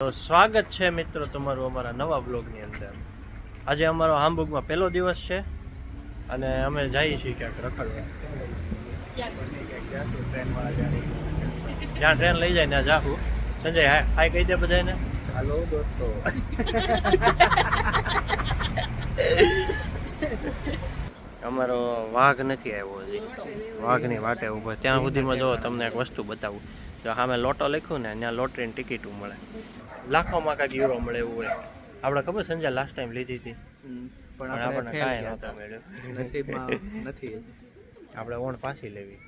તો સ્વાગત છે મિત્રો તમારું અમારા નવા બ્લોગની અંદર. આજે અમારો હામબુગમાં પહેલો દિવસ છે અને અમે જઈએ છીએ ક્યાંક રખડવા. જ્યાં ટ્રેન લઈ જાય ત્યાં જાહું. સંજય હાય કહી દે બધાને. હાલો દોસ્તો. અમારો વાઘ નથી આવ્યો હજી, વાઘની વાટે ઊભો. ત્યાં સુધીમાં જો તમને એક વસ્તુ બતાવું. જો સામે લોટો લખ્યું ને ત્યાં લોટરીની ટિકિટ મળે, લાખોમાં કાંઈક યુરો મળે એવું હોય. આપણે ખબર સંજય લાસ્ટ ટાઈમ લીધી હતી પણ આપણને કાંઈ નહોતા મળ્યું. નથી આપણે ઓણ પાછી લેવી,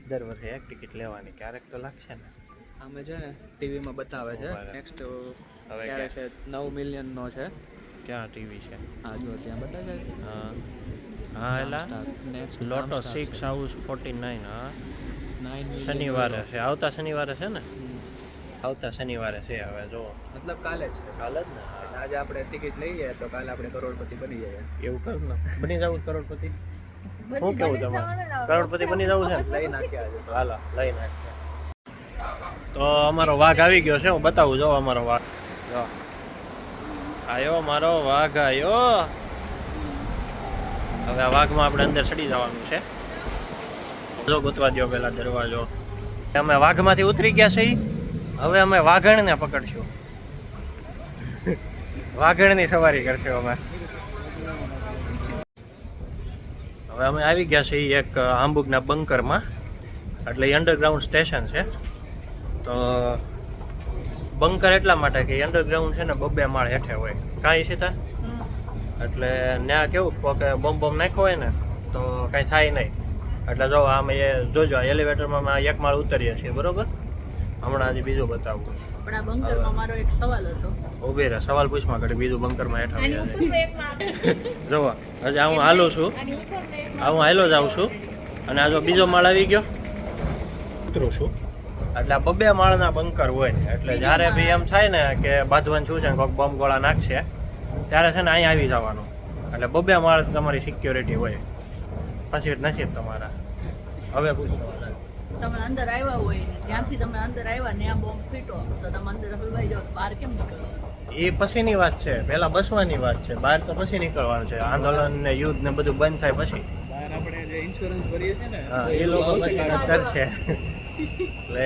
દર વર્ષે એક ટિકિટ લેવાની, ક્યારેક તો લાગશે ને. આમે છે ને ટીવીમાં બતાવે છે નેક્સ્ટ હવે ક્યારે છે 9 મિલિયનનો છે. ક્યાં ટીવી છે? હા જો ત્યાં બતાવે છે. હા હા એલા નેક્સ્ટ લોટો 6 હાઉસ 49. હા 9 શનિવારે છે, આવતા શનિવારે છે ને, આવતા શનિવારે છે. હવે જો મતલબ કાલે છે. કાલે જ ને. આજે આપણે ટિકિટ લઈએ તો કાલે આપણે કરોડપતિ બની જઈએ. એવું કરું ને, બની જવું કરોડપતિ. શું કેવું તમારે, કરોડપતિ બની જવું છે? લઈ નાખ્યા આજે તો. હાલો લઈ નાખીએ. તો અમારો વાઘ આવી ગયો છે, હું બતાવું. જો અમારો વાઘ, જો આયો મારો વાઘ આયો. હવે આ વાઘમાં આપણે અંદર ચડી જવાનું છે. જો ગોતવા દો પેલા દરવાજો. અમે વાઘમાંથી ઉતરી ગયા છે, હવે અમે વાઘણને પકડશું. વાઘણની સવારી કરશું અમે. હવે અમે આવી ગયા છે એક હામબુગના બંકરમાં, એટલે અંડરગ્રાઉન્ડ સ્ટેશન છે. તો બંકર એટલા માટે કે અંડરગ્રાઉન્ડ છે ને 2 માળ હેઠે હોય કાંઈ સીતા, એટલે ત્યાં કેવું કે બોમ્બ નાખ્યો હોય ને તો કાંઈ થાય નહીં. એટલે જો આમ એ જોજો એલિવેટરમાં અમે 1 માળ ઉતરીએ છીએ, બરોબર. હમણાં હજી બીજું બતાવું. આપણા બંકરમાં મારો એક સવાલ હતો. ઉભી રહે, સવાલ પૂછમાં ઘડી બીજું બંકરમાં હેઠા જોવા. હજી હું હાલું છું, હું હાલો જાઉં છું અને આ જો બીજો માળ આવી ગયો, ઉતરું છું. એટલે આ 2 માળના બંકર હોય, એટલે જ્યારે બી એમ થાય ને કે બાંધવાનું છું છે ને કોઈક બોમ્બ ગોળા નાખશે ત્યારે છે ને અહીંયા આવી જવાનું. એટલે 2 માળ તમારી સિક્યોરિટી હોય. પછી નસીબ તમારા. હવે પૂછવાના તમે અંદર આવ્યા હોય ને ત્યાંથી તમે અંદર આવ્યા ને આ બોમ્બ ફીટો તો તમે અંદર હલવાઈ જાવ, બહાર કેમ નીકળો? એ પછીની વાત છે, પહેલા બસવાની વાત છે. બહાર તો પછી નીકળવાનું છે. આંદોલન ને યુદ્ધ ને બધું બંધ થાય પછી. બહાર આપણે જે ઇન્સ્યોરન્સ ભરીએ છીએ ને હા એ લોકો કરશે. એટલે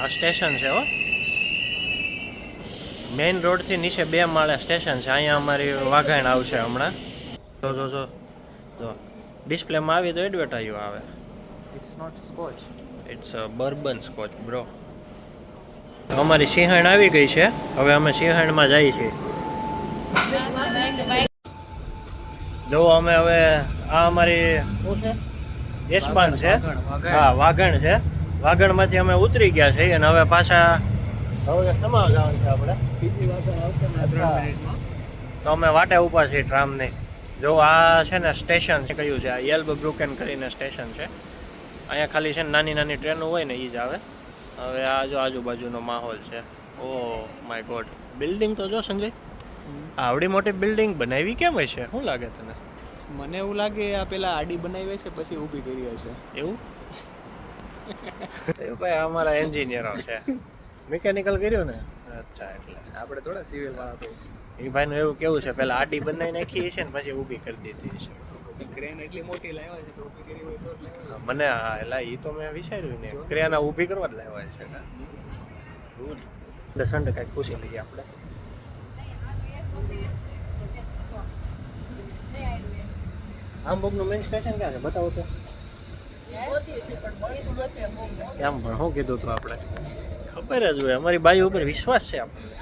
આ સ્ટેશન છે હો, મેઇન રોડથી નીચે 2 માળે સ્ટેશન છે. અહીંયા અમારી વાઘાણ આવશે હમણાં. જો જો જો જો ડિસ્પ્લેમાં આવી તો એડવર્ટાઈઝ આવે. It's not scotch, it's bourbon scotch bro. અમારી સિંહણ આવી ગઈ છે, હવે અમે સિંહણમાં જઈએ છીએ. જો અમે હવે આ અમારી શું છે, યશબાન છે. હા વાઘણ છે. વાઘણમાંથી અમે ઉતરી ગયા છીએ અને હવે પાછા હવે સમાવ જવાનું છે આપણે. બીજી વાત આવશે ને 3 મિનિટમાં. તો અમે વાટે ઊભા છીએ ટ્રામની. જો આ છે ને સ્ટેશન છે, કયું છે આ યેલ્બબ્રુકેન કરીને સ્ટેશન છે. અહીંયા ખાલી છે ને નાની નાની ટ્રેનો હોય ને એ જ આવે. હવે આ જો આજુબાજુનો માહોલ છે. ઓ માય ગોડ, બિલ્ડિંગ તો જો સંજય, આવડી મોટી બિલ્ડિંગ બનાવી કેમ હોય છે? શું લાગે તને? મને એવું લાગે આ પેલા આડી બનાવી છે પછી ઊભી કરી છે એવું? એ ભાઈ અમારા એન્જિનિયરો છે, મિકેનિકલ કર્યું ને. અચ્છા, એટલે આપણે થોડા સિવિલ વાળા તો એ ભાઈનું એવું કેવું છે, પહેલા આડી બનાવી નાખી છે ને પછી ઊભી કરી દીધી છે. ક્રેન એટલી મોટી લાવ્યા છે તો ઊભી કરી હોય તો જ લાવ્યા. મને હા એટલે એ તો મેં વિચાર્યું ને, ક્રિયાને ઊભી કરવા જ લાવ્યા છે. ગુડ. એટલે સંડે કાંઈક પૂછી લઈએ આપણે. હામબુગનું મેઇન સ્ટેશન ક્યાં છે બતાવો તો. કેમ પણ શું કીધું હતું આપણે? ખબર જ હોય, અમારી બાજુ ઉપર વિશ્વાસ છે આપણને.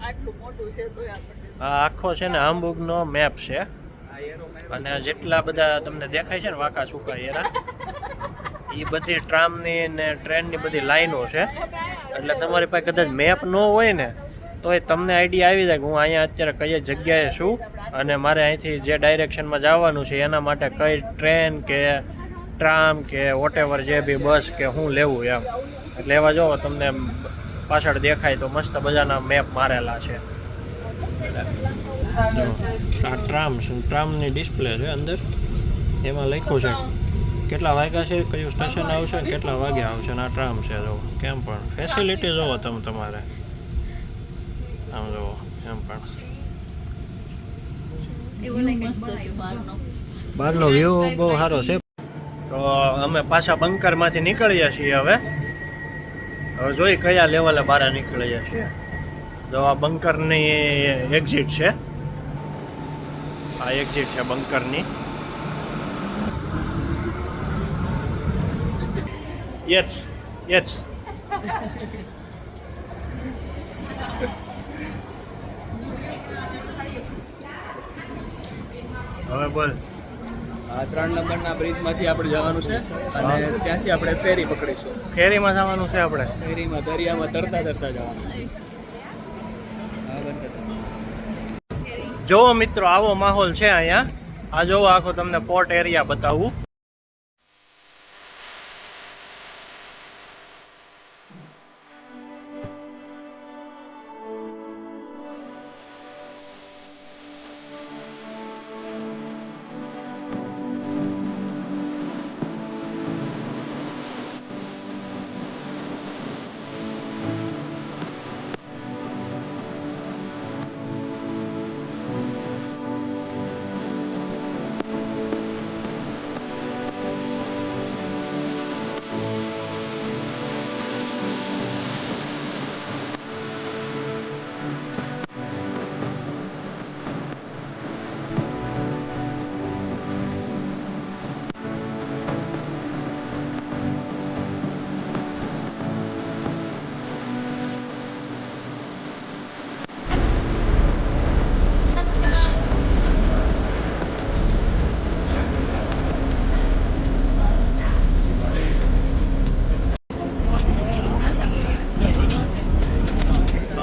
આટલું મોટું છે તોય આપણને આ આખો છે ને હામબુગનો મેપ છે અને જેટલા બધા તમને દેખાય છે ને વાંકા સૂકા એરા, એ બધી ટ્રામની ને ટ્રેનની બધી લાઈનો છે. એટલે તમારી પાસે કદાચ મેપ ન હોય ને તોય તમને આઈડિયા આવી જાય કે હું અહીંયા અત્યારે કઈ જગ્યાએ છું અને મારે અહીંથી જે ડાયરેક્શનમાં જવાનું છે એના માટે કઈ ટ્રેન કે ટ્રામ કે વોટેવર જે બી બસ કે શું લેવું એમ. એટલે એવા જો તમને પાછળ દેખાય તો મસ્ત બધાના મેપ મારેલા છે. આ ટ્રામ છે, ટ્રામની ડિસ્પ્લે છે અંદર, એમાં લખ્યું છે કેટલા વાગ્યા છે, કયું સ્ટેશન આવશે ને કેટલા વાગ્યા આવશે ને આ ટ્રામ છે. જો કેમ પણ ફેસિલિટી જોવો તમે તમારે આમ જોવો એમ પણ બહારનો વ્યૂ બહુ સારો છે. તો અમે પાછા બંકરમાંથી નીકળીએ છીએ હવે જોઈ કયા લેવલે બહાર નીકળીએ છીએ. જો આ બંકરની એક્ઝિટ છે, આ એક્ઝિટ છે બંકરની. યસ યસ હવે બોલ. આ 3 નંબરના બ્રિજમાંથી આપણે જવાનું છે અને ત્યાંથી આપણે ફેરી પકડીશું. ફેરીમાં જવાનું છે આપણે. ફેરીમાં દરિયામાં તરતા જવાનું. જોવો મિત્રો આવો માહોલ છે અહીંયા. આ જોવો આખો તમને પોર્ટ એરિયા બતાવું.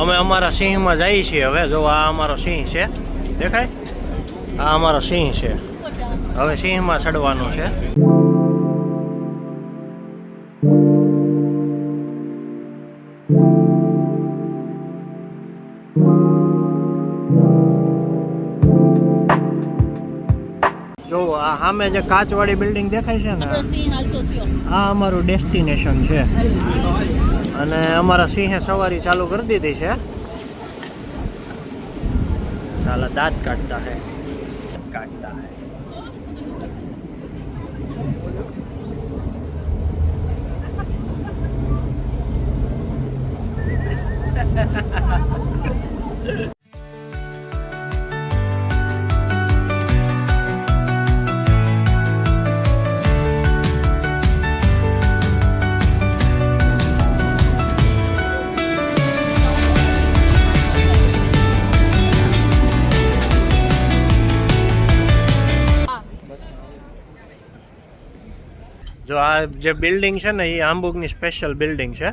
અમે અમારા સિંહમાં જઈએ છીએ હવે. જો આ અમારો સિંહ છે, દેખાય? આ અમારો સિંહ છે. હવે સિંહમાં ચડવાનું છે. જો આ સામે જે કાચવાળી બિલ્ડિંગ દેખાય છે ને, આ અમારું ડેસ્ટિનેશન છે. અને અમારા સિંહે સવારી ચાલુ કરી દીધી છે. સાલા દાંત કાટતા હે. જો આ જે બિલ્ડિંગ છે ને એ હામ્બુર્ગની સ્પેશિયલ બિલ્ડિંગ છે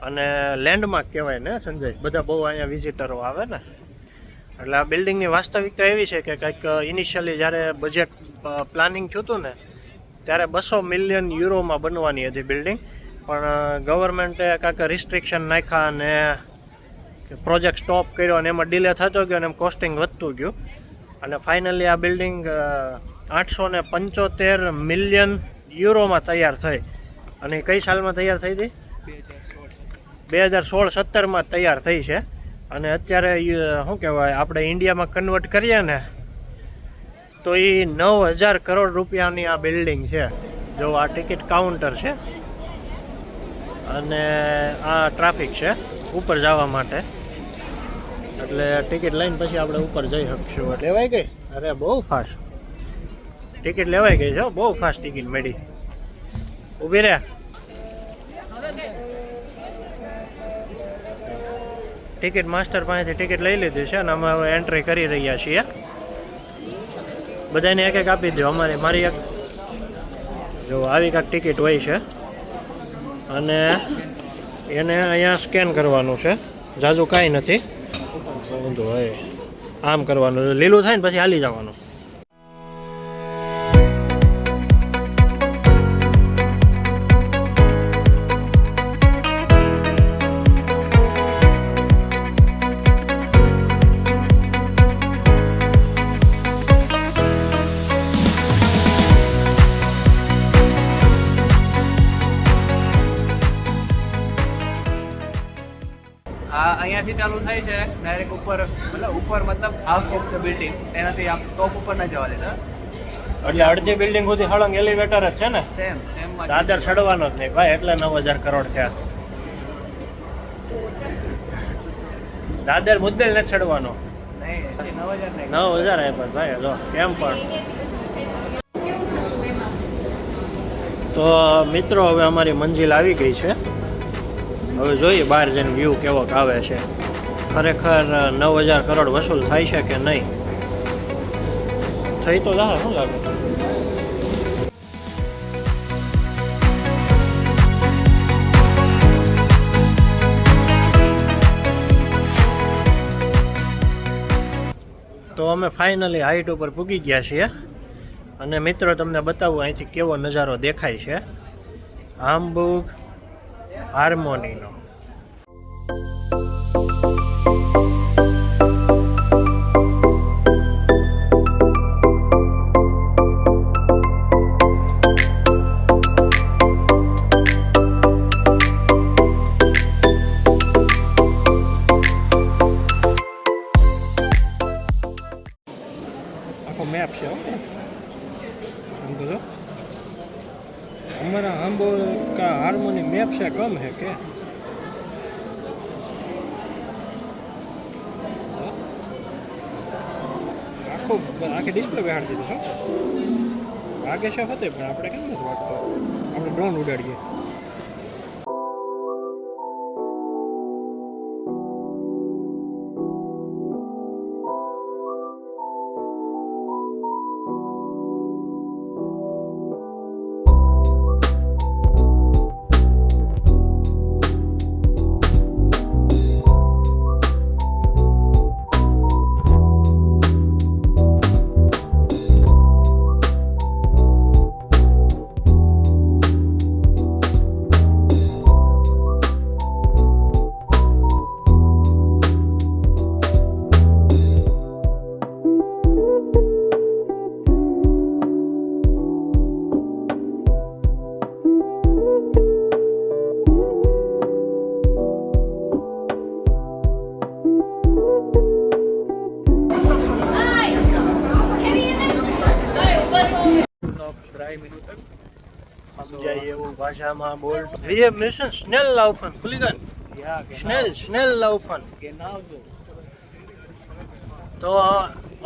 અને લેન્ડમાર્ક કહેવાય ને સંજય. બધા બહુ અહીંયા વિઝિટરો આવે ને, એટલે આ બિલ્ડિંગની વાસ્તવિકતા એવી છે કે કંઈક ઇનિશિયલી જ્યારે બજેટ પ્લાનિંગ થયું હતું ને ત્યારે 200 મિલિયન યુરોમાં બનવાની હતી બિલ્ડિંગ. પણ ગવર્મેન્ટે કાંઈક રિસ્ટ્રિક્શન નાખ્યા અને પ્રોજેક્ટ સ્ટોપ કર્યો અને એમાં ડિલે થતો ગયો અને એમ કોસ્ટિંગ વધતું ગયું. અને ફાઇનલી આ બિલ્ડિંગ 875 મિલિયન યુરોમાં તૈયાર થઈ. અને કઈ સાલમાં તૈયાર થઈ હતી? 2016-17માં તૈયાર થઈ છે. અને અત્યારે શું કહેવાય, આપણે ઇન્ડિયામાં કન્વર્ટ કરીએ ને તો એ 9000 કરોડ રૂપિયાની આ બિલ્ડિંગ છે. જો આ ટિકિટ કાઉન્ટર છે અને આ ટ્રાફિક છે ઉપર જવા માટે. એટલે ટિકિટ લઈને પછી આપણે ઉપર જઈ શકશું. લેવાઈ ગઈ? અરે બહુ ફાસ્ટ ટિકિટ લેવાઈ ગઈ છે, બહુ ફાસ્ટ ટિકિટ મળી. ઊભી રહે. ટિકિટ માસ્ટર પાસેથી ટિકિટ લઈ લીધી છે અને અમે હવે એન્ટ્રી કરી રહ્યા છીએ. બધાને એક એક આપી દો. મારી એક જો આવી કાંઈક ટિકિટ હોય છે અને એને અહીંયા સ્કેન કરવાનું છે. ઝાઝું કાંઈ નથી, ઊંધું હોય આમ કરવાનું. લીલું થાય ને પછી હાલી જવાનું. આ અહીંયાથી ચાલુ થાય છે ડાયરેક્ટ ઉપર મતલબ હાફ ઓફ ધ બિલ્ડિંગ એનાથી આપ ટોપ ઉપર ના જવા દેતા એટલે અડધી બિલ્ડિંગ સુધી હળંગ એલિવેટર જ છે ને સેમ દાદર ચડવાનો જ નહીં ભાઈ એટલે 9,000 કરોડ થયા દાદર મુદ્દલ નથી ચડવાનો નહીં 9,000 નહીં 9,000 આપ્યા ભાઈ જો કેમ પણ તો મિત્રો હવે અમારી મંજિલ આવી ગઈ છે હવે જોઈએ બહાર જઈને વ્યૂ કેવો આવે છે ખરેખર 9,000 કરોડ વસૂલ થાય છે કે નહીં થઈ તો જાય શું લાગે તો અમે ફાઇનલી હાઈટ ઉપર પૂગી ગયા છીએ અને મિત્રો તમને બતાવું અહીંથી કેવો નજારો દેખાય છે હામ્બુર્ગ હાર્મોનીનો આખો મેપ છે हमारा हाम्बुर्ग का हार्मोनी मैप से कम है क्या आखो आगे डिस्प्ले बेहाड़ दीधું છે આગે છે હોતે પણ આપણે કેમ નથી વાગતો આપણે ડ્રોન ઉડાડીએ સમજાય એવું ભાષામાં બોલ wir müssen schnell laufen Kollegen schnell laufen તો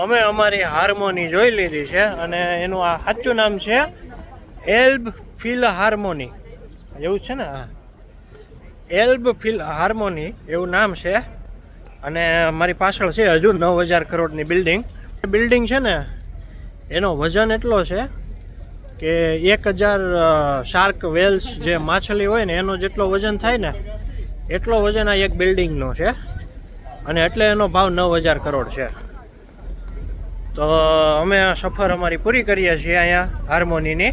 અમે અમારી હાર્મોની જોઈ લીધી છે અને એનું આ સાચું નામ છે એલ્બ ફિલહાર્મોની એવું છે ને હા એલ્બ ફિલહાર્મોની એવું નામ છે અને મારી પાછળ છે હજુ 9,000 કરોડની બિલ્ડિંગ છે ને એનો વજન એટલો છે કે 1,000 શાર્ક વેલ્સ જે માછલી હોય ને એનો જેટલો વજન થાય ને એટલો વજન આ એક બિલ્ડિંગનો છે અને એટલે એનો ભાવ 9,000 કરોડ છે તો અમે આ સફર અમારી પૂરી કરીએ છીએ અહીંયા હાર્મોનીની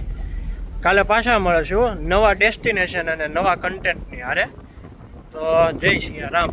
કાલે પાછા મળીશું નવા ડેસ્ટિનેશન અને નવા કન્ટેન્ટની હારે તો જય સિયા રામ